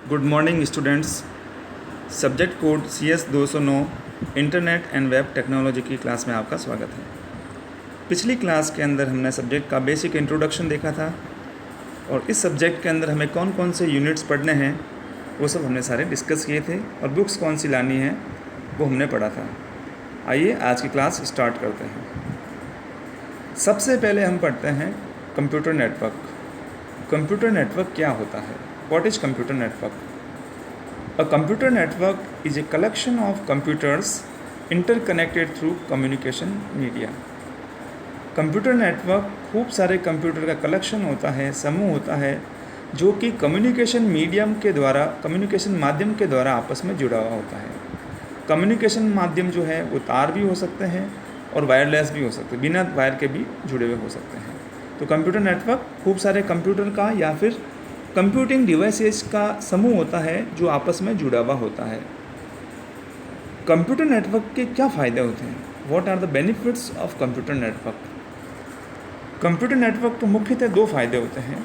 Good morning students. Subject code CS 209 internet and web technology की class में आपका स्वागत है। पिछली क्लास के अंदर हमने सब्जेक्ट का बेसिक इंट्रोडक्शन देखा था और इस सब्जेक्ट के अंदर हमें कौन कौन से यूनिट्स पढ़ने हैं वो सब हमने सारे डिस्कस किए थे और बुक्स कौन सी लानी है वो हमने पढ़ा था। आइए आज की क्लास स्टार्ट करते हैं। सबसे पहले हम पढ़ते हैं कंप्यूटर नेटवर्क। कंप्यूटर नेटवर्क क्या होता है? What is computer network? A computer network is a collection of computers interconnected through communication media. Computer network खूब सारे कंप्यूटर का कलेक्शन होता है, समूह होता है जो कि कम्युनिकेशन माध्यम के द्वारा आपस में जुड़ा हुआ होता है। कम्युनिकेशन माध्यम जो है वो तार भी हो सकते हैं और वायरलेस भी हो सकते हैं, बिना वायर के भी जुड़े हुए हो सकते हैं। तो कंप्यूटर नेटवर्क खूब सारे कंप्यूटर का या फिर कंप्यूटिंग डिवाइसेस का समूह होता है जो आपस में जुड़ा हुआ होता है। कंप्यूटर नेटवर्क के क्या फ़ायदे होते हैं? What are the benefits of computer network? Computer network के मुख्यतः दो फायदे होते हैं।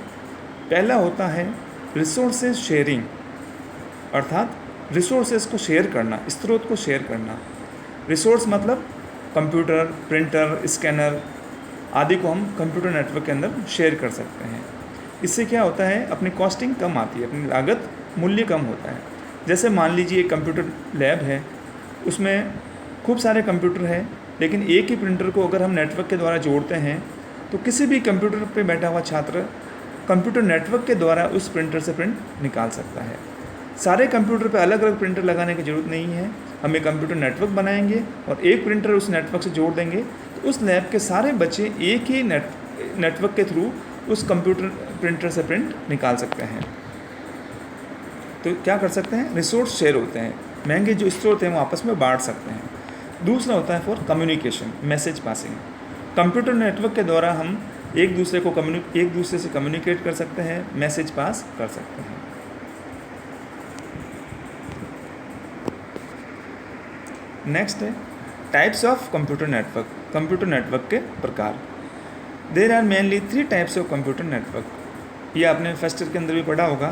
पहला होता है रिसोर्सेज शेयरिंग, अर्थात रिसोर्सेज को शेयर करना, स्रोत को शेयर करना। रिसोर्स मतलब कंप्यूटर, प्रिंटर, स्कैनर आदि को हम कंप्यूटर नेटवर्क के अंदर शेयर कर सकते हैं। इससे क्या होता है, अपनी कॉस्टिंग कम आती है, अपनी लागत मूल्य कम होता है। जैसे मान लीजिए एक कंप्यूटर लैब है, उसमें खूब सारे कंप्यूटर हैं, लेकिन एक ही प्रिंटर को अगर हम नेटवर्क के द्वारा जोड़ते हैं तो किसी भी कंप्यूटर पे बैठा हुआ छात्र कंप्यूटर नेटवर्क के द्वारा उस प्रिंटर से प्रिंट निकाल सकता है। सारे कंप्यूटर पे अलग अलग प्रिंटर लगाने की ज़रूरत नहीं है। हम एक कंप्यूटर नेटवर्क बनाएंगे और एक प्रिंटर उस नेटवर्क से जोड़ देंगे तो उस लैब के सारे बच्चे एक ही नेटवर्क के थ्रू उस कंप्यूटर प्रिंटर से प्रिंट निकाल सकते हैं। तो क्या कर सकते हैं, रिसोर्स शेयर होते हैं, महंगे जो स्रोत हैं वो आपस में बांट सकते हैं। दूसरा होता है for communication, message passing. Computer network के द्वारा हम एक दूसरे से कम्युनिकेट कर सकते हैं, मैसेज पास कर सकते हैं। नेक्स्ट है types of computer network. Computer network के प्रकार। There are mainly 3 types of computer network. ये आपने फर्स्ट ईयर के अंदर भी पढ़ा होगा।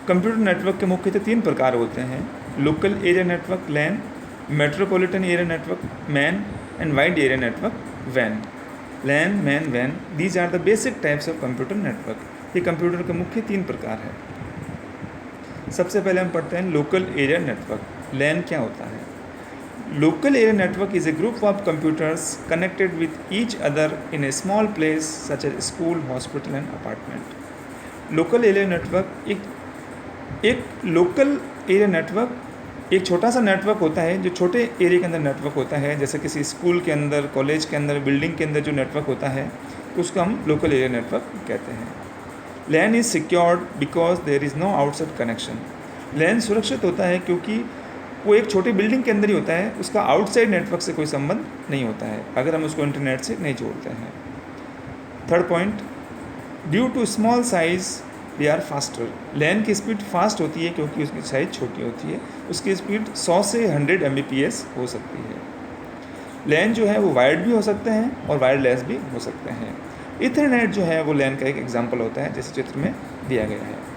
कंप्यूटर नेटवर्क के मुख्यतः 3 प्रकार होते हैं: local area network LAN, metropolitan area network man and wide area network van. LAN, man, van, these are the basic types of computer network. ये कंप्यूटर के मुख्य 3 प्रकार हैं। सबसे पहले हम पढ़ते हैं लोकल एरिया नेटवर्क। लैन क्या होता है? Local area network is a group of computers connected with each other in a small place such as school, hospital and apartment. Local area network एक local area network एक छोटा सा network होता है जो छोटे एरिया के अंदर नेटवर्क होता है। जैसे किसी स्कूल के अंदर, कॉलेज के अंदर, बिल्डिंग के अंदर जो नेटवर्क होता है तो उसको हम लोकल एरिया नेटवर्क कहते हैं। LAN is secured because there is no outside connection. LAN सुरक्षित होता है क्योंकि वो एक छोटी बिल्डिंग के अंदर ही होता है, उसका आउटसाइड नेटवर्क से कोई संबंध नहीं होता है अगर हम उसको इंटरनेट से नहीं जोड़ते हैं। Third point, due to small size they are faster. LAN की स्पीड फास्ट होती है क्योंकि उसकी साइज़ छोटी होती है, उसकी स्पीड 100 से 100 Mbps हो सकती है। लैन जो है वो वायर्ड भी हो सकते हैं और वायरलेस भी हो सकते हैं। इथरनेट जो है वो लैन का एक एग्जाम्पल होता है, जैसे चित्र में दिया गया है।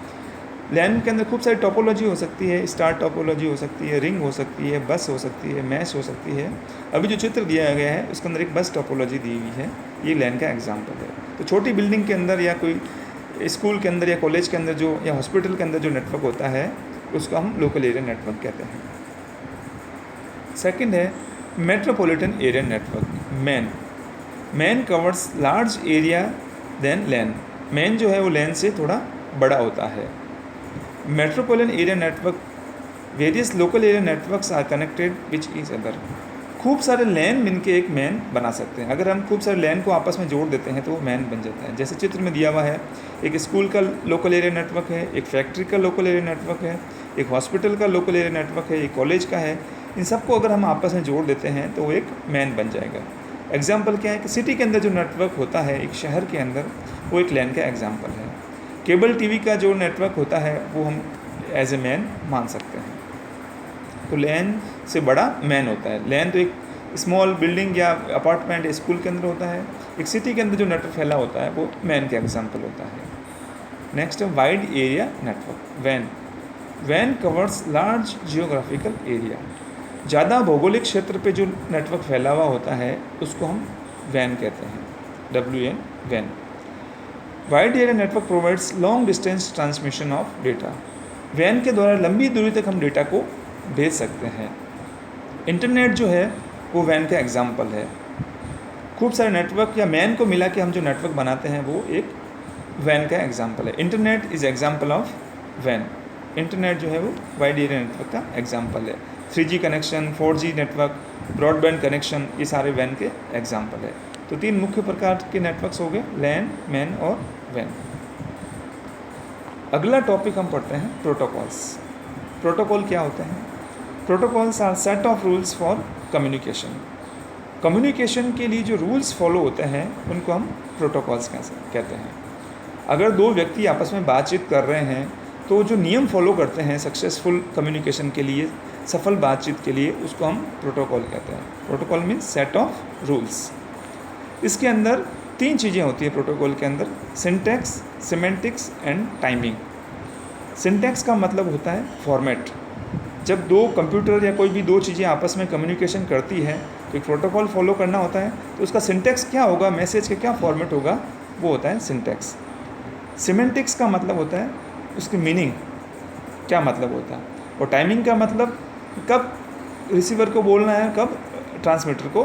लैन के अंदर खूब सारी टोपोलॉजी हो सकती है, स्टार टोपोलॉजी हो सकती है, रिंग हो सकती है, बस हो सकती है, मैश हो सकती है। अभी जो चित्र दिया गया है उसके अंदर एक बस टोपोलॉजी दी हुई है, ये लैन का एग्जांपल है। तो छोटी बिल्डिंग के अंदर या कोई स्कूल के अंदर या कॉलेज के अंदर जो या हॉस्पिटल के अंदर जो नेटवर्क होता है उसको हम लोकल एरिया नेटवर्क कहते हैं। सेकेंड है metropolitan area network MAN. MAN covers large area than LAN. MAN जो है वो लैन से थोड़ा बड़ा होता है। Metropolitan area network various local area networks are connected which each other. खूब सारे लैन मिलके एक मैन बना सकते हैं। अगर हम खूब सारे लैन को आपस में जोड़ देते हैं तो वो मैन बन जाता है। जैसे चित्र में दिया हुआ है, एक स्कूल का लोकल एरिया नेटवर्क है, एक फैक्ट्री का लोकल एरिया नेटवर्क है, एक हॉस्पिटल का लोकल एरिया नेटवर्क है, एक कॉलेज का है। इन सबको अगर हम आपस में जोड़ देते हैं तो वो एक मैन बन जाएगा। एग्जाम्पल क्या है कि सिटी के अंदर जो नेटवर्क होता है एक शहर के अंदर, वो एक लैन का एग्जाम्पल है। केबल टीवी का जो नेटवर्क होता है वो हम एज ए मैन मान सकते हैं। तो लैन से बड़ा मैन होता है। लैन तो एक स्मॉल बिल्डिंग या अपार्टमेंट या स्कूल के अंदर होता है। एक सिटी के अंदर जो नेटवर्क फैला होता है वो मैन का एग्जाम्पल होता है। नेक्स्ट है wide area network van. Van covers large geographical area. ज़्यादा भौगोलिक क्षेत्र पे जो नेटवर्क फैला हुआ होता है उसको हम वैन कहते हैं, WAN वैन। Wide area network provides long distance transmission of data. वैन के द्वारा लंबी दूरी तक हम डेटा को भेज सकते हैं। इंटरनेट जो है वो वैन का एग्जाम्पल है। खूब सारे नेटवर्क या मैन को मिला के हम जो नेटवर्क बनाते हैं वो एक वैन का एग्जाम्पल है। इंटरनेट इज़ एग्जाम्पल ऑफ वैन। इंटरनेट जो है वो वाइड एरिया नेटवर्क का एग्जाम्पल है। 3G connection, 4G network, broadband connection, ये सारे वैन के एग्जाम्पल है। तो 3 मुख्य प्रकार के नेटवर्क्स हो गए, लैन, मैन और वैन। अगला टॉपिक हम पढ़ते हैं प्रोटोकॉल्स। प्रोटोकॉल क्या होते हैं? Protocols are set of rules for communication. Communication के लिए जो रूल्स फॉलो होते हैं उनको हम प्रोटोकॉल्स कहते हैं। अगर दो व्यक्ति आपस में बातचीत कर रहे हैं तो जो नियम फॉलो करते हैं सक्सेसफुल कम्युनिकेशन के लिए, सफल बातचीत के लिए, उसको हम प्रोटोकॉल कहते हैं। Protocol means set of rules. इसके अंदर 3 चीज़ें होती है प्रोटोकॉल के अंदर, syntax, semantics and timing. Syntax का मतलब होता है फॉर्मेट। जब दो कंप्यूटर या कोई भी 2 चीज़ें आपस में कम्युनिकेशन करती है तो एक प्रोटोकॉल फॉलो करना होता है, तो उसका सिंटैक्स क्या होगा, मैसेज का क्या फॉर्मेट होगा, वो होता है सिंटैक्स। सिमेंटिक्स का मतलब होता है उसकी मीनिंग, क्या मतलब होता है। और टाइमिंग का मतलब कब रिसीवर को बोलना है, कब ट्रांसमीटर को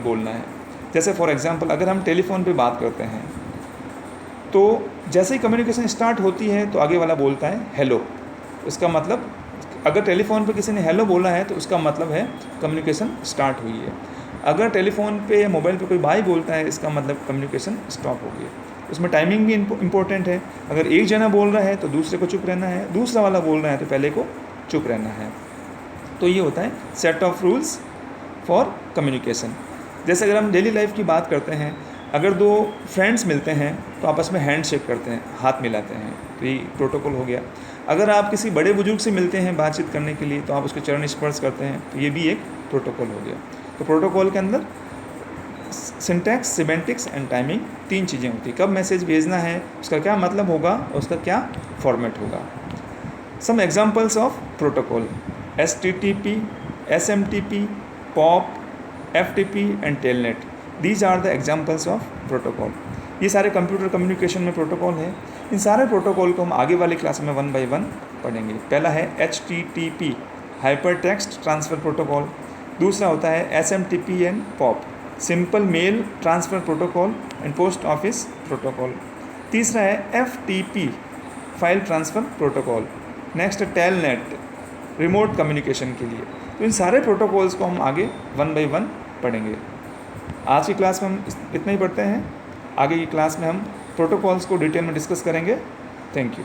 बोलना है। जैसे फॉर एग्जांपल अगर हम टेलीफोन पे बात करते हैं तो जैसे ही कम्युनिकेशन स्टार्ट होती है तो आगे वाला बोलता है हेलो। उसका मतलब अगर टेलीफोन पे किसी ने हेलो बोला है तो उसका मतलब है कम्युनिकेशन स्टार्ट हुई है। अगर टेलीफोन पे या मोबाइल पे कोई बाय बोलता है इसका मतलब कम्युनिकेशन स्टॉप हो गई है। उसमें टाइमिंग भी इम्पोर्टेंट है। अगर एक जना बोल रहा है तो दूसरे को चुप रहना है, दूसरा वाला बोल रहा है तो पहले को चुप रहना है। तो ये होता है set of rules for communication. जैसे अगर हम डेली लाइफ की बात करते हैं, अगर 2 फ्रेंड्स मिलते हैं तो आपस में हैंड शेक करते हैं, हाथ मिलाते हैं, तो ये प्रोटोकॉल हो गया। अगर आप किसी बड़े बुजुर्ग से मिलते हैं बातचीत करने के लिए तो आप उसके चरण स्पर्श करते हैं, तो ये भी एक प्रोटोकॉल हो गया। तो प्रोटोकॉल के अंदर सिंटैक्स, सिमेंटिक्स एंड टाइमिंग 3 चीज़ें होती हैं। कब मैसेज भेजना है, उसका क्या मतलब होगा और उसका क्या फॉर्मेट होगा। Some examples of protocol: STTP, SMTP, POP, FTP and telnet. These are the examples of protocol. ये सारे कंप्यूटर कम्युनिकेशन में प्रोटोकॉल है। इन सारे प्रोटोकॉल को हम आगे वाली क्लास में 1 बाय 1 पढ़ेंगे। पहला है HTTP, hyper text transfer protocol. दूसरा होता है SMTP and POP, simple mail transfer protocol and post office protocol. तीसरा है FTP, file transfer protocol. Next telnet, remote communication के लिए। तो इन सारे प्रोटोकॉल्स को हम आगे 1 बाय 1 पढ़ेंगे। आज की क्लास में हम इतना ही पढ़ते हैं। आगे की क्लास में हम प्रोटोकॉल्स को डिटेल में डिस्कस करेंगे। Thank you.